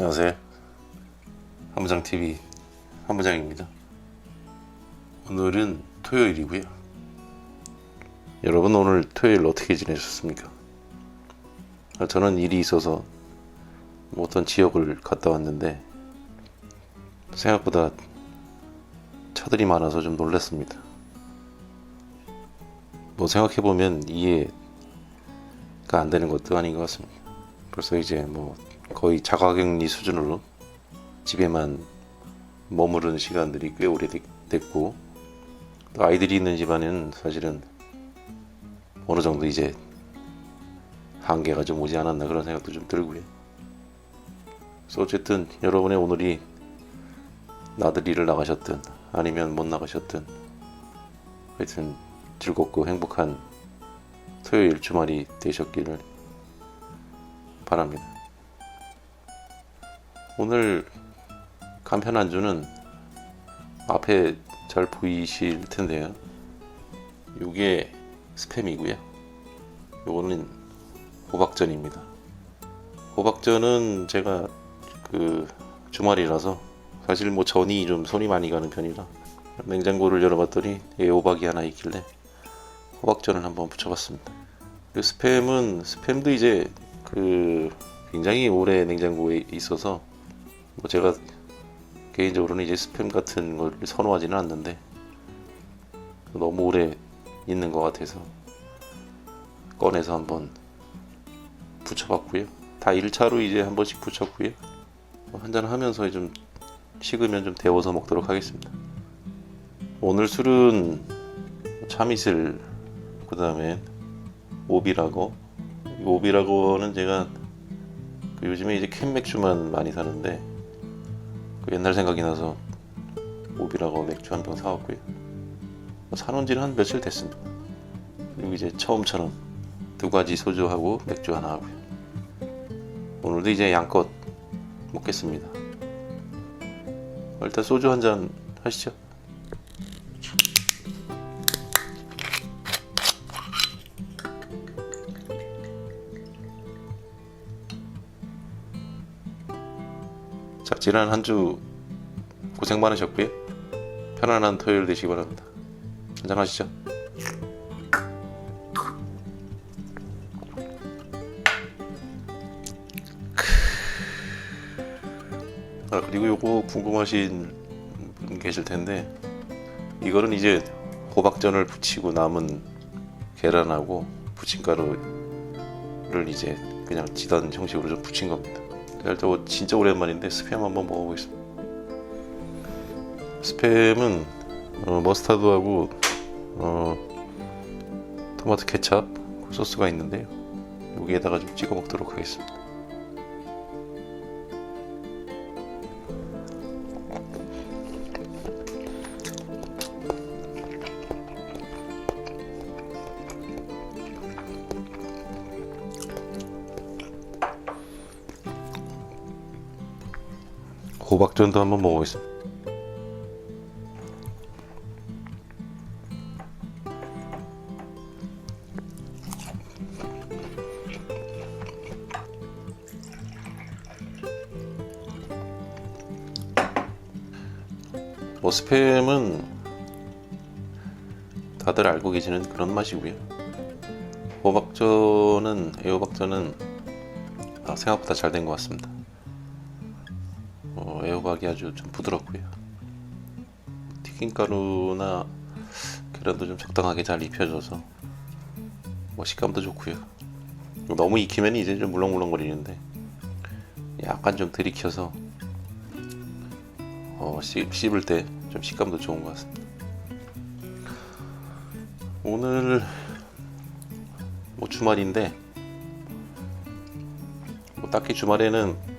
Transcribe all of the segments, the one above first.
안녕하세요. 한부장TV 한부장입니다. 오늘은 토요일이고요. 여러분 오늘 토요일 어떻게 지내셨습니까? 저는 일이 있어서 어떤 지역을 갔다 왔는데 생각보다 차들이 많아서 좀 놀랐습니다. 뭐 생각해보면 이해가 안 되는 것도 아닌 것 같습니다. 벌써 이제 뭐 거의 자가격리 수준으로 집에만 머무르는 시간들이 꽤 오래됐고, 또 아이들이 있는 집안은 사실은 어느 정도 이제 한계가 좀 오지 않았나 그런 생각도 좀 들고요. 그래서 어쨌든 여러분의 오늘이 나들이를 나가셨든 아니면 못 나가셨든 하여튼 즐겁고 행복한 토요일 주말이 되셨기를 바랍니다. 오늘 간편 안주는 앞에 잘 보이실 텐데요. 요게 스팸이고요. 요거는 호박전입니다. 호박전은 제가 주말이라서 사실 뭐 전이 좀 손이 많이 가는 편이라 냉장고를 열어봤더니 애호박이 하나 있길래 호박전을 한번 부쳐봤습니다. 그 스팸도 이제 굉장히 오래 냉장고에 있어서 뭐 제가 개인적으로는 이제 스팸 같은 걸 선호하지는 않는데 너무 오래 있는 것 같아서 꺼내서 한번 부쳐봤고요. 다 1차로 이제 한 번씩 부쳤고요. 한잔 하면서 좀 식으면 좀 데워서 먹도록 하겠습니다. 오늘 술은 참이슬, 그 다음에 오비라고는 제가 요즘에 이제 캔 맥주만 많이 사는데 옛날 생각이 나서 오비라고 맥주 한 병 사왔고요. 사놓은 지는 한 며칠 됐습니다. 그리고 이제 처음처럼 2가지 소주하고 맥주 하나 하고요. 오늘도 이제 양껏 먹겠습니다. 일단 소주 한 잔 하시죠. 자, 지난 한 주 고생 많으셨고요. 편안한 토요일 되시기 바랍니다. 한잔 하시죠. 그리고 요거 궁금하신 분 계실 텐데, 이거는 이제 호박전을 부치고 남은 계란하고 부침가루를 이제 그냥 지단 형식으로 좀 부친 겁니다. 일단 진짜 오랜만인데 스팸 한번 먹어보겠습니다. 스팸은 머스타드하고 토마토 케찹 소스가 있는데요. 여기에다가 좀 찍어 먹도록 하겠습니다. 호박전도 한번 먹어보겠습니다. 뭐 스팸은 다들 알고 계시는 그런 맛이고요. 애호박전은 생각보다 잘 된 것 같습니다. 애호박이 아주 좀 부드럽고요. 튀김가루나 계란도 좀 적당하게 잘 입혀져서 식감도 좋고요. 너무 익히면 이제 좀 물렁물렁거리는데 약간 좀 들이켜서 씹을 때 좀 식감도 좋은 것 같습니다. 오늘 주말인데 딱히 주말에는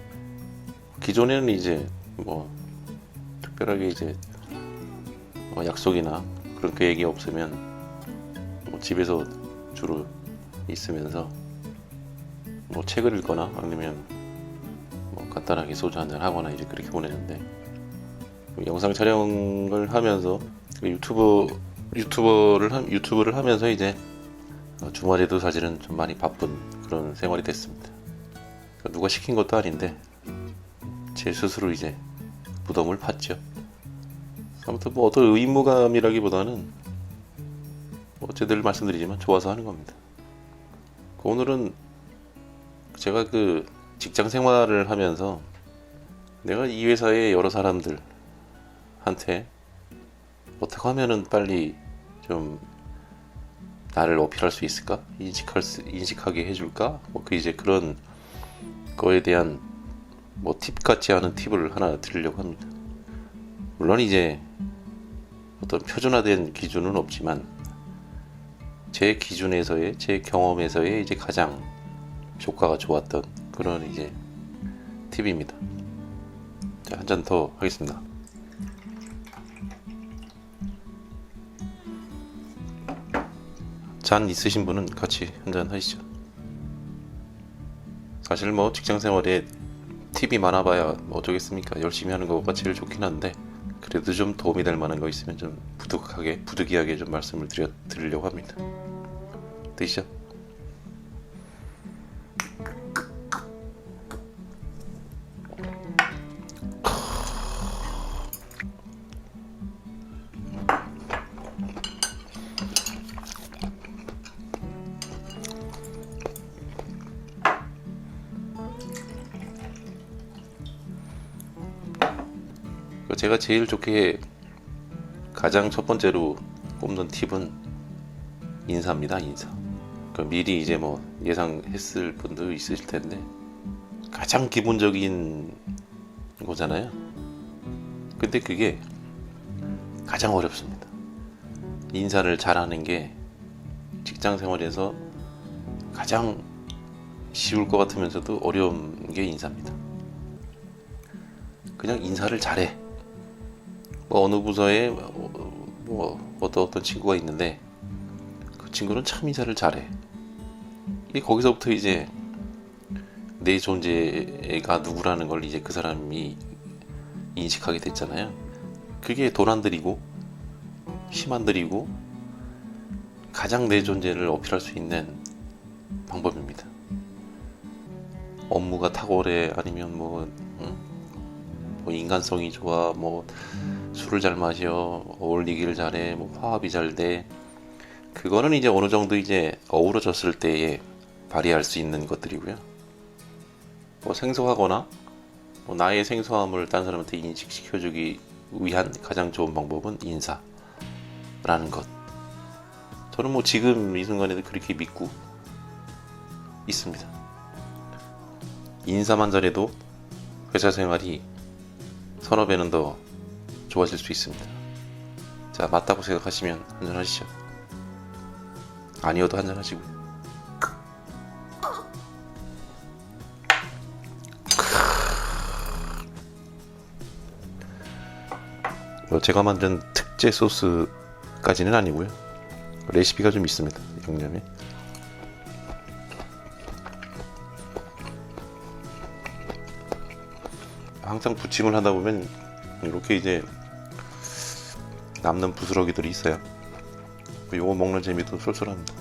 기존에는 이제 특별하게 이제 약속이나 그런 계획이 없으면 집에서 주로 있으면서 책을 읽거나 아니면 간단하게 소주 한잔 하거나 이제 그렇게 보내는데, 영상 촬영을 하면서 유튜브를 하면서 이제 주말에도 사실은 좀 많이 바쁜 그런 생활이 됐습니다. 누가 시킨 것도 아닌데 제 스스로 이제 무덤을 팠죠. 아무튼 뭐 어떤 의무감이라기보다는 어제들 말씀드리지만 좋아서 하는 겁니다. 오늘은 제가 그 직장 생활을 하면서 내가 이 회사의 여러 사람들한테 어떻게 하면은 빨리 좀 나를 어필할 수 있을까? 인식하게 해줄까? 이제 그런 거에 대한 팁 같지 않은 팁을 하나 드리려고 합니다. 물론 이제 어떤 표준화된 기준은 없지만 제 기준에서의, 제 경험에서의 이제 가장 효과가 좋았던 그런 이제 팁입니다. 자, 한 잔 더 하겠습니다. 잔 있으신 분은 같이 한잔 하시죠. 사실 뭐 직장 생활에 팁이 많아봐야 어쩌겠습니까? 열심히 하는 거가 제일 좋긴 한데 그래도 좀 도움이 될 만한 거 있으면 좀 부득이하게 좀 말씀을 드리려고 합니다. 드시죠. 제가 제일 좋게 가장 첫 번째로 꼽는 팁은 인사입니다. 인사. 미리 이제 예상했을 분도 있으실 텐데 가장 기본적인 거잖아요. 근데 그게 가장 어렵습니다. 인사를 잘하는 게 직장 생활에서 가장 쉬울 것 같으면서도 어려운 게 인사입니다. 그냥 인사를 잘해. 어느 부서에 어떤 친구가 있는데 그 친구는 참 인사를 잘해. 거기서부터 이제 내 존재가 누구라는 걸 이제 그 사람이 인식하게 됐잖아요. 그게 돈 안 들이고 힘 안 들이고 가장 내 존재를 어필할 수 있는 방법입니다. 업무가 탁월해, 아니면 인간성이 좋아, 술을 잘 마셔, 어울리기를 잘해, 화합이 잘 돼. 그거는 이제 어느 정도 이제 어우러졌을 때에 발휘할 수 있는 것들이고요. 생소하거나 나의 생소함을 다른 사람한테 인식시켜주기 위한 가장 좋은 방법은 인사라는 것. 저는 지금 이 순간에도 그렇게 믿고 있습니다. 인사만 잘해도 회사 생활이 서너 배는 더 좋아질 수 있습니다. 자, 맞다고 생각하시면 한잔 하시죠. 아니어도 한잔 하시고요. 제가 만든 특제 소스까지는 아니고요. 레시피가 좀 있습니다. 양념에. 항상 부침을 하다 보면 이렇게 이제 남는 부스러기들이 있어요. 요거 먹는 재미도 쏠쏠합니다.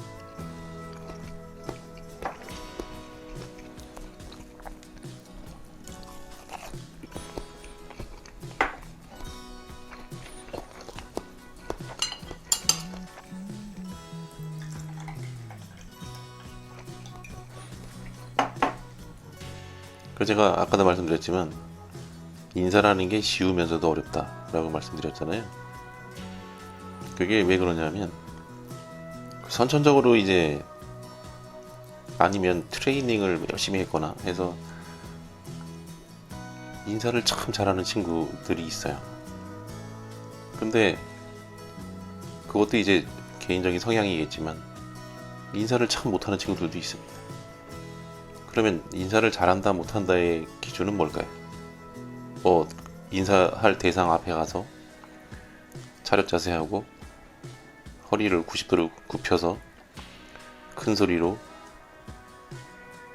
제가 아까도 말씀드렸지만 인사라는 게 쉬우면서도 어렵다라고 말씀드렸잖아요. 그게 왜 그러냐면 선천적으로 이제 아니면 트레이닝을 열심히 했거나 해서 인사를 참 잘하는 친구들이 있어요. 근데 그것도 이제 개인적인 성향이겠지만 인사를 참 못하는 친구들도 있습니다. 그러면 인사를 잘한다 못한다의 기준은 뭘까요? 인사할 대상 앞에 가서 차렷 자세하고 허리를 90도로 굽혀서 큰 소리로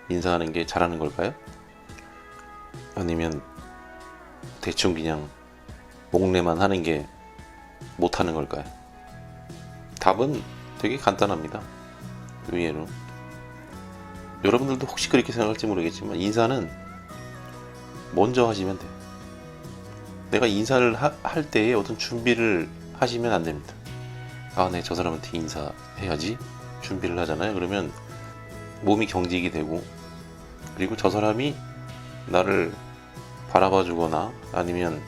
인사하는 게 잘하는 걸까요? 아니면 대충 그냥 목례만 하는 게 못하는 걸까요? 답은 되게 간단합니다. 의외로. 여러분들도 혹시 그렇게 생각할지 모르겠지만 인사는 먼저 하시면 돼요. 내가 인사를 할 때에 어떤 준비를 하시면 안 됩니다. 아, 네, 저 사람한테 인사해야지. 준비를 하잖아요. 그러면 몸이 경직이 되고, 그리고 저 사람이 나를 바라봐 주거나 아니면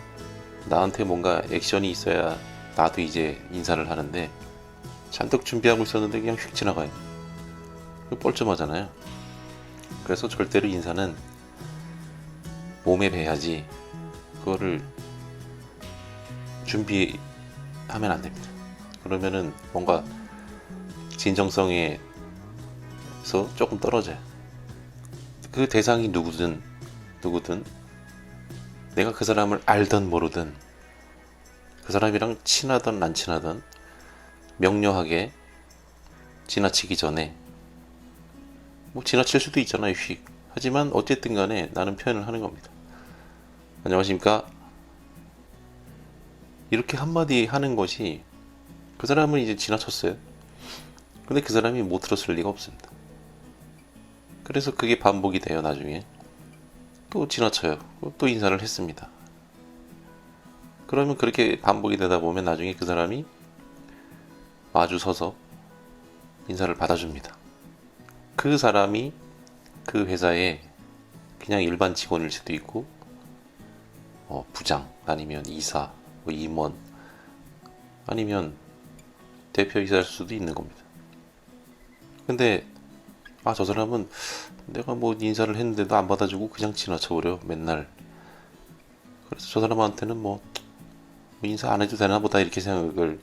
나한테 뭔가 액션이 있어야 나도 이제 인사를 하는데, 잔뜩 준비하고 있었는데 그냥 휙 지나가요. 뻘쭘하잖아요. 그래서 절대로 인사는 몸에 배야지 그거를 준비하면 안 됩니다. 그러면은 뭔가 진정성에서 조금 떨어져요. 그 대상이 누구든 내가 그 사람을 알든 모르든 그 사람이랑 친하든 안 친하든 명료하게 지나치기 전에, 뭐 지나칠 수도 있잖아요, 휙. 하지만 어쨌든 간에 나는 표현을 하는 겁니다. 안녕하십니까? 이렇게 한마디 하는 것이, 그 사람은 이제 지나쳤어요. 근데 그 사람이 못 들었을 리가 없습니다. 그래서 그게 반복이 돼요. 나중에 또 지나쳐요. 또 인사를 했습니다. 그러면 그렇게 반복이 되다 보면 나중에 그 사람이 마주 서서 인사를 받아줍니다. 그 사람이 그 회사에 그냥 일반 직원일 수도 있고, 부장 아니면 이사, 뭐 임원 아니면 대표이사일 수도 있는 겁니다. 근데 저 사람은 내가 뭐 인사를 했는데도 안 받아주고 그냥 지나쳐버려 맨날. 그래서 저 사람한테는 뭐 인사 안 해도 되나 보다 이렇게 생각을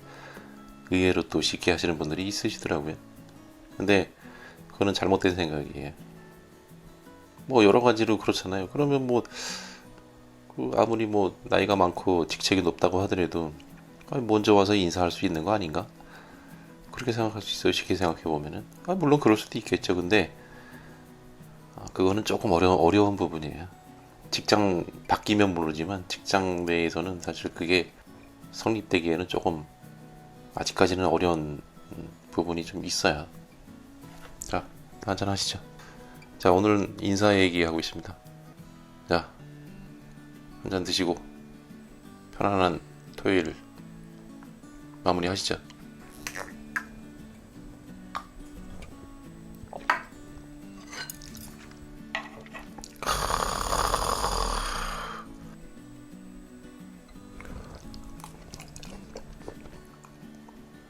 의외로 또 쉽게 하시는 분들이 있으시더라고요. 근데 그거는 잘못된 생각이에요. 뭐 여러 가지로 그렇잖아요. 그러면 뭐 아무리 뭐 나이가 많고 직책이 높다고 하더라도 먼저 와서 인사할 수 있는 거 아닌가? 그렇게 생각할 수 있어요. 쉽게 생각해 보면은. 물론 그럴 수도 있겠죠. 근데 그거는 조금 어려운 부분이에요. 직장 바뀌면 모르지만 직장 내에서는 사실 그게 성립되기에는 조금 아직까지는 어려운 부분이 좀 있어요. 자, 한잔 하시죠. 자, 오늘은 인사 얘기하고 있습니다. 자, 한잔 드시고 편안한 토요일 마무리 하시죠.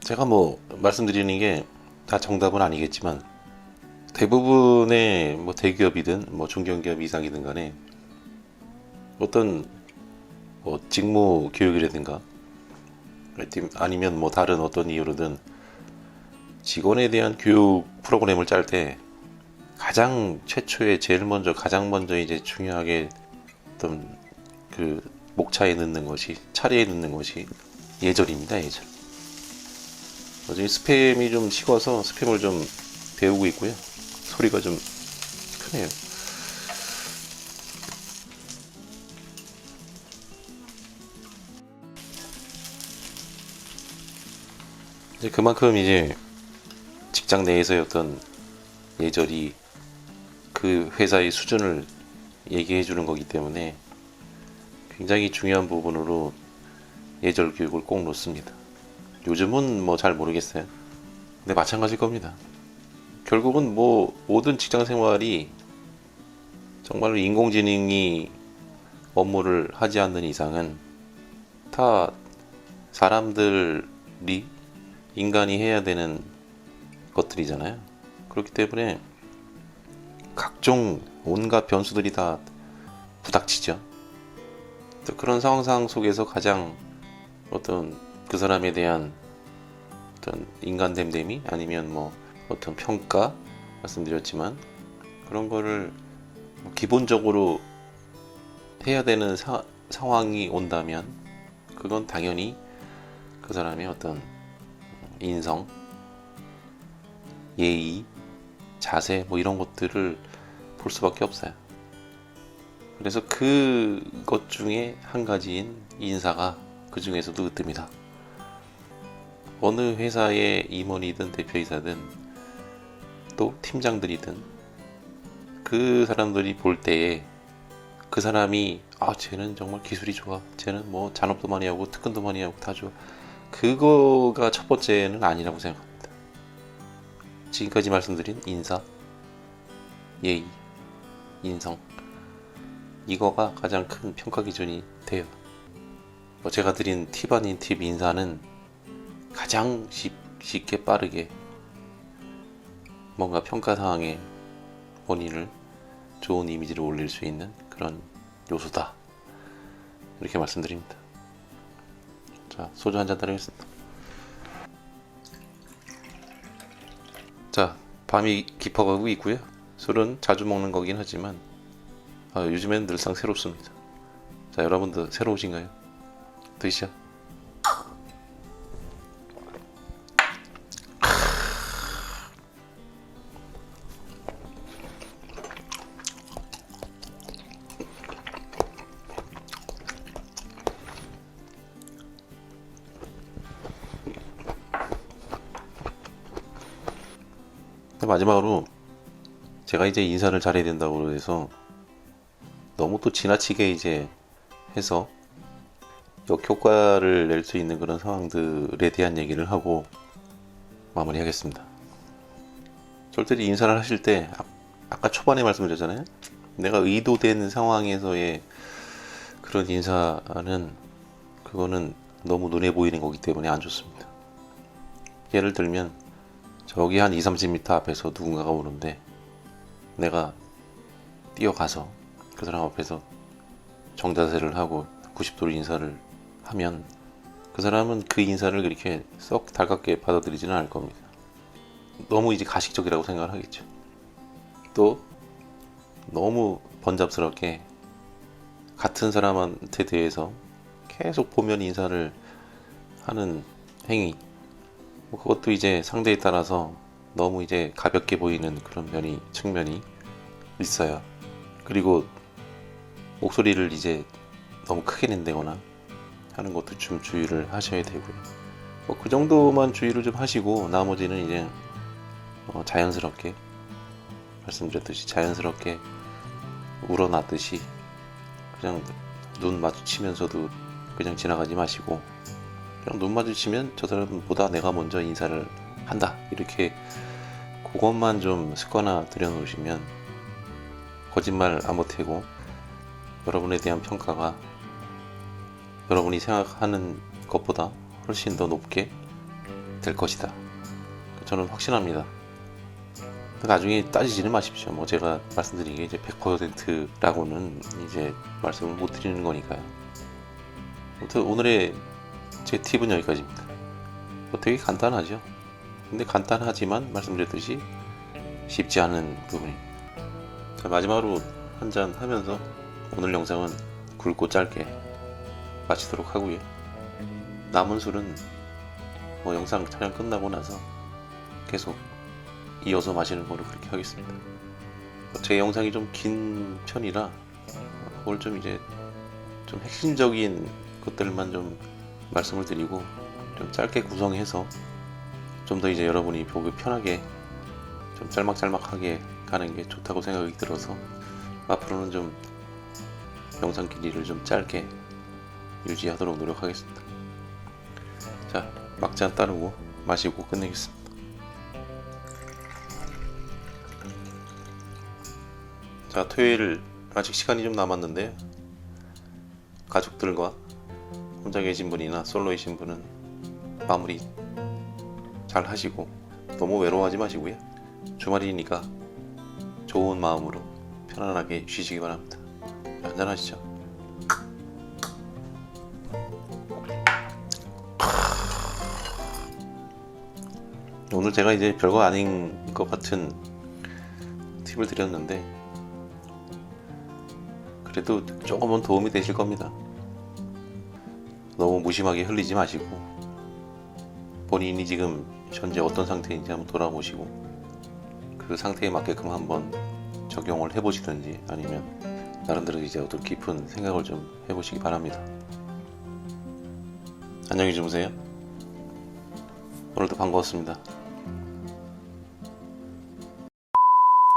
제가 뭐 말씀드리는 게 다 정답은 아니겠지만 대부분의 뭐 대기업이든 뭐 중견기업 이상이든 간에 어떤 뭐 직무 교육이라든가 아니면 뭐 다른 어떤 이유로든 직원에 대한 교육 프로그램을 짤 때 가장 최초에 가장 먼저 이제 중요하게 어떤 그 목차에 넣는 것이, 차례에 넣는 것이 예절입니다. 예절. 요즘 스팸이 좀 식어서 스팸을 좀 데우고 있고요. 소리가 좀 크네요. 이제 그만큼 이제 직장 내에서의 어떤 예절이 그 회사의 수준을 얘기해 주는 거기 때문에 굉장히 중요한 부분으로 예절 교육을 꼭 놓습니다. 요즘은 뭐 잘 모르겠어요. 근데 마찬가지일 겁니다. 결국은 뭐 모든 직장 생활이 정말로 인공지능이 업무를 하지 않는 이상은 다 사람들이, 인간이 해야 되는 것들이잖아요. 그렇기 때문에 각종 온갖 변수들이 다 부닥치죠. 그런 상황 속에서 가장 어떤 그 사람에 대한 어떤 인간됨됨이 아니면 뭐 어떤 평가 말씀드렸지만 그런 거를 뭐 기본적으로 해야 되는 상황이 온다면 그건 당연히 그 사람의 어떤 인성, 예의, 자세 뭐 이런 것들을 볼 수밖에 없어요. 그래서 그것 중에 한 가지인 인사가 그 중에서도 으뜸이다. 어느 회사의 임원이든 대표이사든 또 팀장들이든 그 사람들이 볼 때에 그 사람이 쟤는 정말 기술이 좋아, 쟤는 뭐 잔업도 많이 하고 특근도 많이 하고 다 좋아, 그거가 첫 번째는 아니라고 생각합니다. 지금까지 말씀드린 인사, 예의, 인성, 이거가 가장 큰 평가 기준이 돼요. 제가 드린 팁 아닌 팁 인사는 가장 쉽게 빠르게 뭔가 평가사항에 본인을 좋은 이미지를 올릴 수 있는 그런 요소다, 이렇게 말씀드립니다. 자, 소주 한잔 따르겠습니다. 자, 밤이 깊어가고 있고요. 술은 자주 먹는 거긴 하지만 요즘엔 늘상 새롭습니다. 자, 여러분도 새로우신가요? 드시죠. 마지막으로 제가 이제 인사를 잘해야 된다고 해서 너무 또 지나치게 이제 해서 역효과를 낼 수 있는 그런 상황들에 대한 얘기를 하고 마무리하겠습니다. 절대로 인사를 하실 때 아까 초반에 말씀드렸잖아요. 내가 의도된 상황에서의 그런 인사는 그거는 너무 눈에 보이는 거기 때문에 안 좋습니다. 예를 들면 저기 한 20-30m 앞에서 누군가가 오는데 내가 뛰어가서 그 사람 앞에서 정자세를 하고 90도로 인사를 하면 그 사람은 그 인사를 그렇게 썩 달갑게 받아들이지는 않을 겁니다. 너무 이제 가식적이라고 생각을 하겠죠. 또 너무 번잡스럽게 같은 사람한테 대해서 계속 보면 인사를 하는 행위, 그것도 이제 상대에 따라서 너무 이제 가볍게 보이는 그런 측면이 있어요. 그리고 목소리를 이제 너무 크게 낸다거나 하는 것도 좀 주의를 하셔야 되고요. 그 정도만 주의를 좀 하시고 나머지는 이제 자연스럽게 말씀드렸듯이 자연스럽게 우러나듯이 그냥 눈 마주치면서도 그냥 지나가지 마시고, 그냥 눈 마주치면 저 사람보다 내가 먼저 인사를 한다, 이렇게 그것만 좀 습관화 들여놓으시면 거짓말 안 보태고 여러분에 대한 평가가 여러분이 생각하는 것보다 훨씬 더 높게 될 것이다, 저는 확신합니다. 나중에 따지지는 마십시오. 제가 말씀드린 게 이제 100%라고는 이제 말씀을 못 드리는 거니까요. 아무튼 오늘의 제 팁은 여기까지입니다. 되게 간단하죠. 근데 간단하지만 말씀드렸듯이 쉽지 않은 부분입니다. 자, 마지막으로 한잔 하면서 오늘 영상은 굵고 짧게 마치도록 하고요. 남은 술은 영상 촬영 끝나고 나서 계속 이어서 마시는 거로 그렇게 하겠습니다. 제 영상이 좀 긴 편이라 그걸 좀 이제 좀 핵심적인 것들만 좀 말씀을 드리고 좀 짧게 구성해서 좀 더 이제 여러분이 보기 편하게 좀 짤막짤막하게 가는 게 좋다고 생각이 들어서 앞으로는 좀 영상 길이를 좀 짧게 유지하도록 노력하겠습니다. 자, 막잔 따르고 마시고 끝내겠습니다. 자, 토요일 아직 시간이 좀 남았는데요. 가족들과 혼자 계신 분이나 솔로이신 분은 마무리 잘 하시고 너무 외로워하지 마시고요. 주말이니까 좋은 마음으로 편안하게 쉬시기 바랍니다. 한잔 하시죠. 오늘 제가 이제 별거 아닌 것 같은 팁을 드렸는데 그래도 조금은 도움이 되실 겁니다. 너무 무심하게 흘리지 마시고 본인이 지금 현재 어떤 상태인지 한번 돌아보시고 그 상태에 맞게끔 한번 적용을 해보시든지 아니면 나름대로 이제 어떤 깊은 생각을 좀 해보시기 바랍니다. 안녕히 주무세요. 오늘도 반가웠습니다.